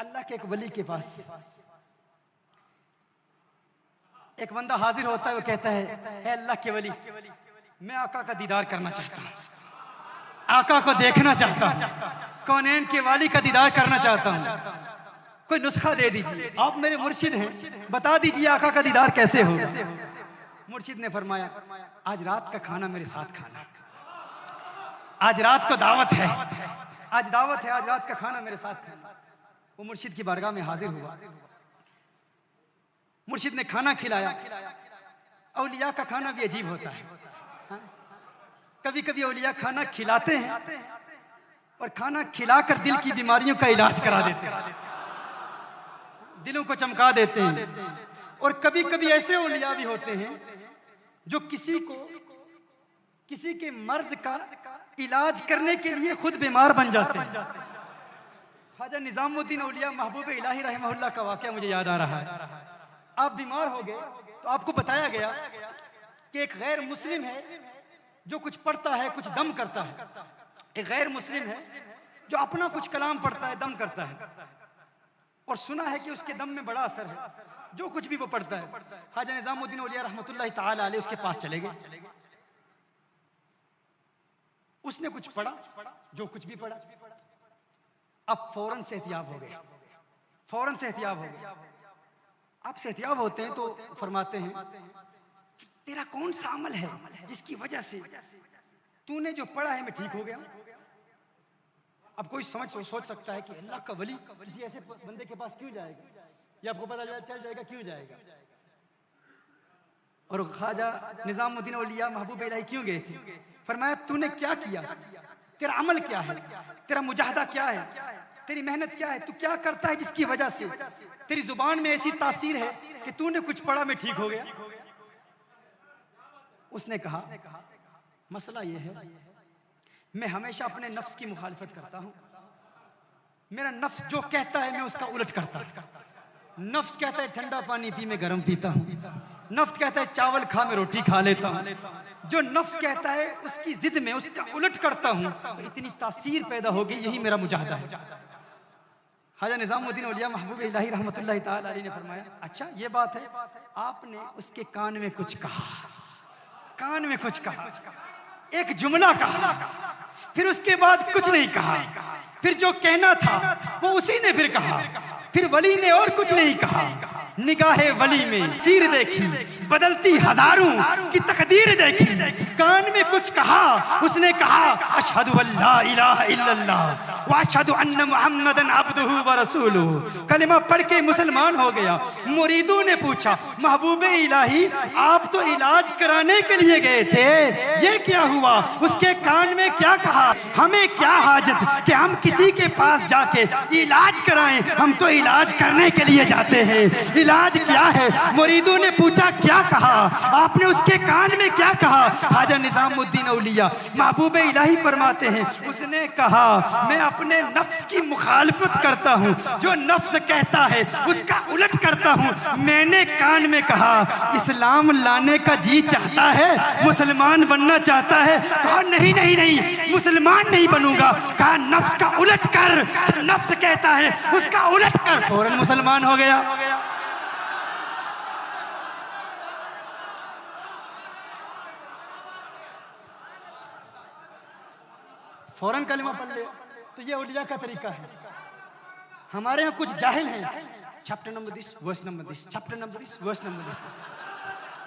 अल्लाह के एक वली के पास एक बंदा हाजिर होता है। वो कहता है अल्लाह के वली, मैं आका का दीदार करना चाहता हूँ, आका को देखना चाहता हूँ, कौनैन के वाली का दीदार करना चाहता हूँ, कोई नुस्खा दे दीजिए, आप मेरे मुर्शिद हैं, बता दीजिए आका का दीदार कैसे हो। मुर्शिद ने फरमाया आज रात का खाना मेरे साथ खाना, आज रात को दावत है, आज दावत है, आज रात का खाना मेरे साथ खाना। वो मुर्शिद की बारगाह में हाजिर हुआ, मुर्शिद ने खाना खिलाया। औलिया का खाना भी अजीब होता है, कभी कभी औलिया खाना खिलाते हैं और खाना खिलाकर दिल की बीमारियों का इलाज करा देते हैं, दिलों को चमका देते हैं। और कभी कभी ऐसे औलिया भी होते हैं जो किसी के मर्ज का इलाज करने के लिए खुद बीमार बन जाते हैं। ख्वाजा निजामुद्दीन औलिया महबूब इलाही रहमहुल्लाह का वाकया मुझे याद आ रहा है। आप बीमार हो गए तो आपको बताया गया कि एक गैर मुस्लिम है जो कुछ पढ़ता है, कुछ दम करता है। एक गैर मुस्लिम है जो अपना कुछ कलाम पढ़ता है, दम करता है, और सुना है कि उसके दम में बड़ा असर है, जो कुछ भी वो पढ़ता है। ख्वाजा निजामुद्दीन औलिया रहमतुल्लाहि ताला अलैह उसके पास चले गए। उसने कुछ पढ़ा, जो कुछ भी पढ़ा, अब फौरन से एहतियाब हो गया, फौरन से एहतियाब हो गया। आप से एहतियाब होते हैं तो फरमाते हैं तेरा कौन सा अमल है जिसकी वजह से तूने जो पढ़ा है मैं ठीक हो गया। अब कोई सोच सकता है कि अल्लाह का वली किसी ऐसे बंदे के पास क्यों जाएगा, ये आपको पता चल जाएगा क्यों जाएगा। और ख्वाजा निजामुद्दीन औलिया महबूब इलाही क्यों गए थे? फरमाया तूने क्या किया, तेरा अमल क्या है, तेरा मुजाहदा क्या है, तेरी मेहनत क्या है, तू क्या करता है जिसकी वजह से तेरी जुबान में ऐसी तासीर है कि तूने कुछ पढ़ा मैं ठीक हो गया। उसने कहा मसला यह है मैं हमेशा अपने नफ्स की मुखालिफत करता हूं, मेरा नफ्स जो कहता है मैं उसका उलट करता हूं। नफ्स कहता है ठंडा पानी पी मैं गर्म पीता हूं, नफ्स कहता है चावल खा मैं रोटी खा लेता हूं। जो नफ्स कहता है उसकी जिद में उसका उलट करता हूं तो इतनी तासीर पैदा हो गई, यही मेरा मुजाहदा है। ख्वाजा निजामुद्दीन औलिया महबूब इलाही रहमतुल्लाहि ताला अलैह ने फरमाया अच्छा ये बात है। आपने उसके कान में कुछ कहा, कान में कुछ कहा, एक जुमला कहा, फिर उसके बाद कुछ नहीं कहा, फिर जो कहना था वो उसी ने फिर कहा, फिर वली ने और कुछ नहीं कहा। निगाहे वली में सीर देखी, बदलती हजारों की तकदीर देखी, कान में कुछ कहा, उसने कहा अशहदु अल्ला इलाहा इल्लल्लाह व अशहदु अन्न मुहम्मदन अब्दुहु व रसूलुहु। कलिमा पढ़ के मुसलमान हो गया। मुरीदों ने पूछा महबूबे इलाही आप तो इलाज कराने के लिए गए थे, ये क्या हुआ? उसके कान में क्या कहा? हमें क्या हाजत कि हम किसी के पास जाके इलाज कराएं, हम तो इलाज करने के लिए जाते हैं। इलाज क्या है? मुरीदों ने पूछा क्या कहा, आपने उसके कान में क्या कहा? ख्वाजा निजामुद्दीन औलिया महबूब इलाही फरमाते हैं उसने कहा मैं अपने नफ्स की मुखालफत करता हूँ, जो नफ्स कहता है उसका उलट करता हूँ। मैंने कान में कहा इस्लाम लाने का जी चाहता है, मुसलमान बनना चाहता है। कहा नहीं नहीं नहीं मुसलमान नहीं बनूंगा। कहा नफ्स का उलट कर, नफ्स कहता है उसका उलट कर। फौरन मुसलमान हो गया। फौरन कलिमा पढ़ ले। तो ये औलिया का तरीका है। हमारे यहाँ कुछ जाहिल हैं, chapter number this verse number this, chapter number this verse number this,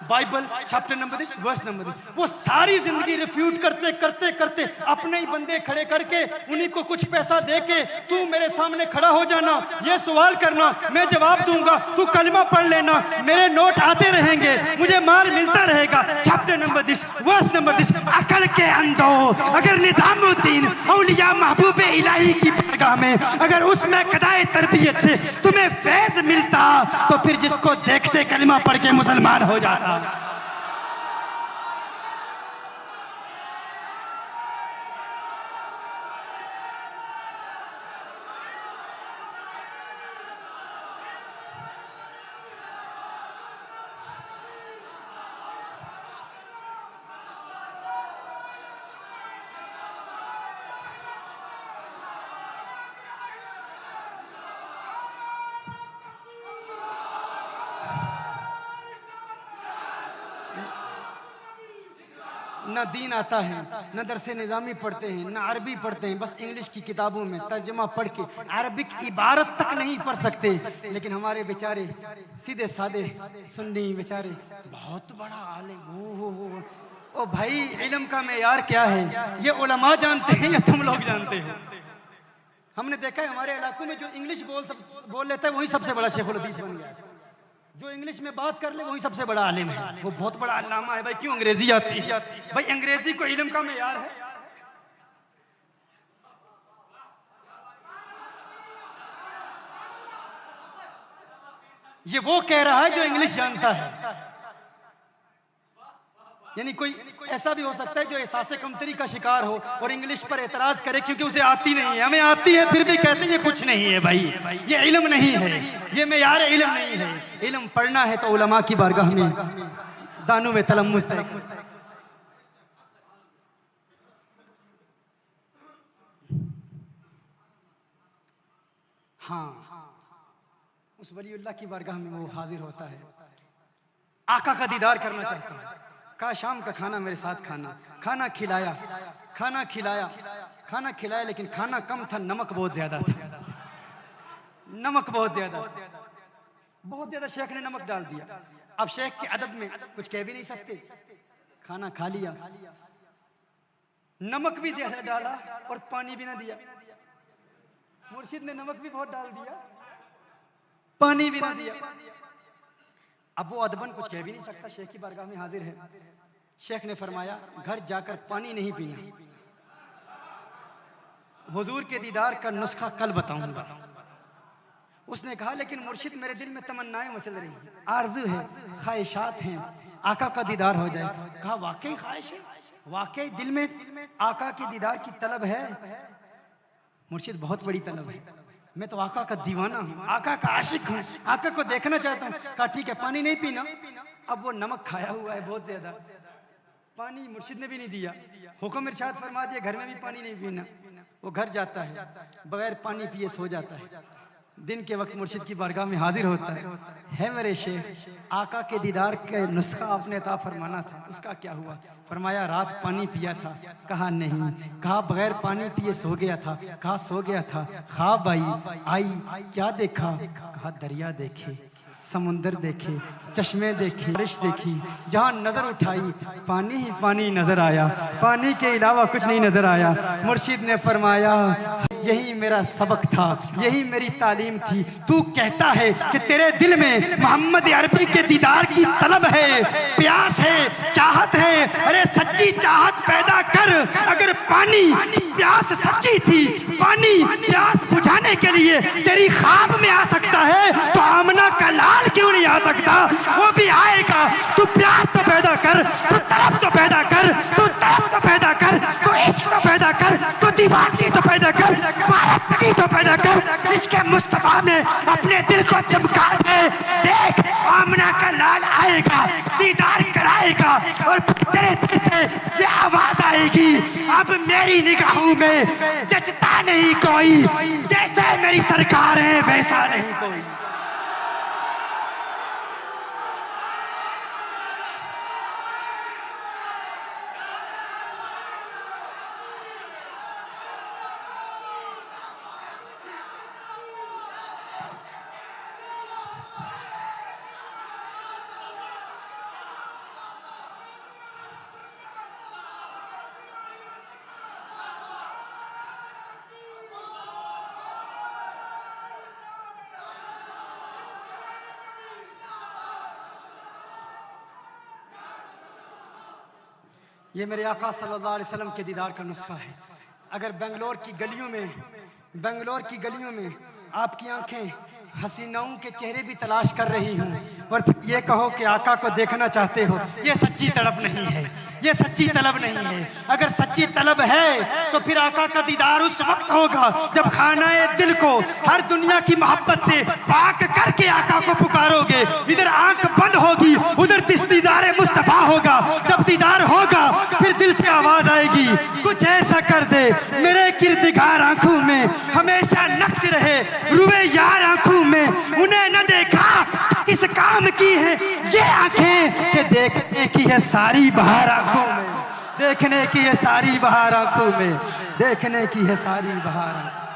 Bible chapter number this verse number this. वो सारी जिंदगी रिफ्यूट करते करते करते अपने ही बंदे खड़े करके उन्हीं को कुछ पैसा दे के तू मेरे सामने खड़ा हो जाना, ये सवाल करना, मैं जवाब दूंगा, तू कलिमा पढ़ लेना, मेरे नोट आते रहेंगे, मुझे मार मिलता रहेगा। Chapter number this verse number this. अकल के अंधो अगर निजामुद्दीन औलिया महबूबे इलाही की बारगाह में अगर उसमें कदाए तरबियत से तुम्हें फैज मिलता तो फिर जिसको देखते कलिमा पढ़ के मुसलमान हो जाता। न दीन आता है, न दरसे निज़ामी पढ़ते हैं, न अरबी पढ़ते हैं, बस इंग्लिश की किताबों में तर्जुमा पढ़ के अरबिक इबारत तक नहीं पढ़ सकते। लेकिन हमारे बेचारे सीधे साधे सुन्नी बेचारे बहुत बड़ा आलिम। ओ भाई, इल्म का मेयार क्या है ये उलमा जानते हैं या तुम लोग जानते हो? हमने देखा है हमारे इलाकों में जो इंग्लिश बोल लेता है वही सबसे बड़ा शेखुल हदीस बन गया। जो इंग्लिश में बात कर ले वही सबसे बड़ा आलिम है, वो बहुत बड़ा अल्लामा है। भाई क्यों अंग्रेजी आती है? भाई अंग्रेजी को इल्म का मेयार है? ये वो कह रहा है जो इंग्लिश जानता है। यानी कोई ऐसा भी हो सकता है जो एहसास कमतरी का शिकार हो और इंग्लिश पर एतराज करे क्योंकि उसे आती नहीं है। हमें आती है फिर भी कहते हैं ये कुछ नहीं है भाई, ये इल्म नहीं है, ये मेयार इल्म नहीं है। इल्म पढ़ना है तो उलमा की बारगाह में जानू में तलम्मुस है। हाँ, उस वलीउल्लाह की बारगाह में वो हाजिर होता है, आका का दीदार करना चाहता है। कहा शाम का खाना मेरे साथ खाना। खाना खिलाया, खाना खिलाया, खाना खिलाया, लेकिन खाना कम था, नमक बहुत ज्यादा था। नमक बहुत ज्यादा, बहुत ज्यादा शेख ने नमक डाल दिया। अब शेख के अदब में कुछ कह भी नहीं सकते। खाना खा लिया, नमक भी ज्यादा डाला और पानी भी ना दिया। मुर्शिद ने नमक भी बहुत डाल दिया, पानी भी ना दिया। अब वो अदबन कुछ कह भी नहीं सकता, शेख की बारगाह में हाजिर है। शेख ने फरमाया घर जाकर पानी नहीं पीना, हुजूर के दीदार का नुस्खा कल बताऊंगा। उसने कहा लेकिन मुर्शिद मेरे दिल में तमन्नाएं मचल रही हैं, आरज़ू है, ख्वाहिशात हैं, आका का दीदार हो जाए। कहा वाकई ख्वाहिश है, वाकई दिल में आका की दीदार की तलब है। मुर्शिद बहुत बड़ी तलब है, मैं तो आका का दीवाना हूँ, आका का आशिक हूँ, आका को देखना चाहता हूँ। कहा ठीक है पानी नहीं पीना। अब वो नमक खाया हुआ है बहुत ज्यादा, पानी मुर्शिद ने भी नहीं दिया। हुक्म इरशाद फरमा दिया घर में भी पानी नहीं पीना। वो घर जाता है, बगैर पानी पिए सो जाता है। दिन के वक्त मुर्शिद की बारगाह में हाजिर होता है मेरे शेख, आका के दीदार के नुस्खा आपने अता फरमाना था, उसका क्या हुआ? फरमाया रात पानी पिया था। कहा नहीं। कहा बगैर पानी पिए सो गया था। कहा सो गया था। ख्वाब आई, क्या देखा? कहा दरिया देखे, समुंदर देखे, चश्मे देखे, बारिश देखी, जहाँ नजर उठाई पानी ही पानी नजर आया, पानी के अलावा कुछ नहीं नजर आया। मुर्शिद ने फरमाया यही मेरा सबक था, यही मेरी तालीम थी। तू कहता है कि तेरे दिल में मोहम्मद अरबी के दीदार की तलब है, प्यास है, चाहत है। अरे सच्ची चाहत पैदा कर। अगर पानी प्यास सच्ची थी, पानी प्यास बुझाने के लिए तेरी ख्वाब में आ सकता है तो आमना का लाल क्यों नहीं आ सकता? वो भी आएगा। तू प्यास तो पैदा कर, तू तलब तो पैदा कर, तू तलब तो पैदा कर, तू इश्क तो पैदा कर, तू दीवानगी तो पैदा कर, तो पैदा कर। इसके मुस्तफा में अपने दिल को चमका दे। देख आमना का लाल आएगा, दीदार कराएगा और तेरे दिल से ये आवाज आएगी अब मेरी निगाहों में जचता नहीं कोई, जैसे मेरी सरकार है वैसा नहीं कोई। ये मेरे आका सल्लल्लाहु अलैहि वसल्लम के दीदार का नुस्खा है। अगर बेंगलोर की गलियों में आपकी आंखें हसीनाओं के चेहरे भी तलाश कर रही हूँ और ये कहो कि आका को देखना चाहते हो, ये सच्ची तलब नहीं है, ये सच्ची तलब नहीं है। अगर सच्ची तलब है तो फिर आका का दीदार उस वक्त होगा जब खानाए दिल को हर दुनिया की मोहब्बत से पाक करके आका को पुकारोगे। इधर आंख बंद होगी, उधर दीदार मुस्तफा होगा। जब दीदार होगा फिर दिल से आवाज आएगी कुछ ऐसा कर दे मेरे किरदगार आंखों में हमेशा नक्श रहे, रुए यार आंखों में उन्हें न देखा किस काम की है ये आंखें कि देखने की है सारी बाहर आंखों में। देखने की है सारी बहार आंखों में, देखने की है सारी बहार आंखों।